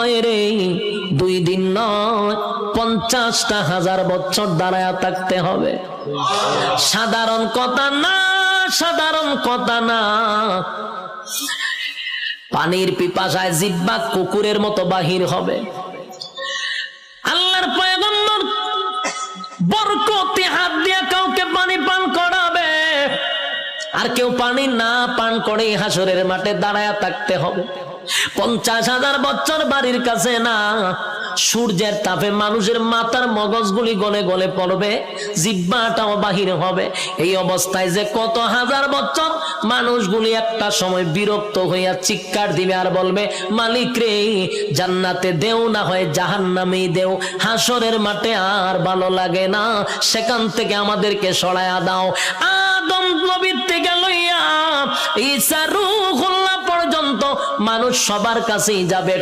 নয় রে, 2 দিন নয়, 50,000 বছর দাঁড়ায়া থাকতে হবে। সাধারণ কথা না, সাধারণ কথা না। পানির পিপাসায় জিহ্বা কুকুরের মতো বাহির হবে। আল্লাহর পয়গম্বর বরকতে হাত দিয়ে কাউকে পানি পান করাবে, আর কেউ পানি না পান করে হাসরের মাঠে দাঁড়ায়া থাকতে হবে। 50,000 বছর বাড়ির কাছে না, সূর্যের তাপে মানুষের মাথার মগজগুলি গলে গলে পড়বে, জিহ্বাটাও বাহির হবে। এই অবস্থায় যে কত হাজার বছর মানুষগুলি একটা সময় বিরক্ত হইয়া চিৎকার দিবে আর বলবে, মালিক রে, জান্নাতে দেও না হয় জাহান্নামেই দেও, হাসরের মাঠে আর ভালো লাগে না, সেখান থেকে আমাদেরকে সরায়া দাও। আদম নবীর থেকে লইয়া ঈসা রূহুল্লাহ পর্যন্ত মানুষ সবার কাছেই যাবে।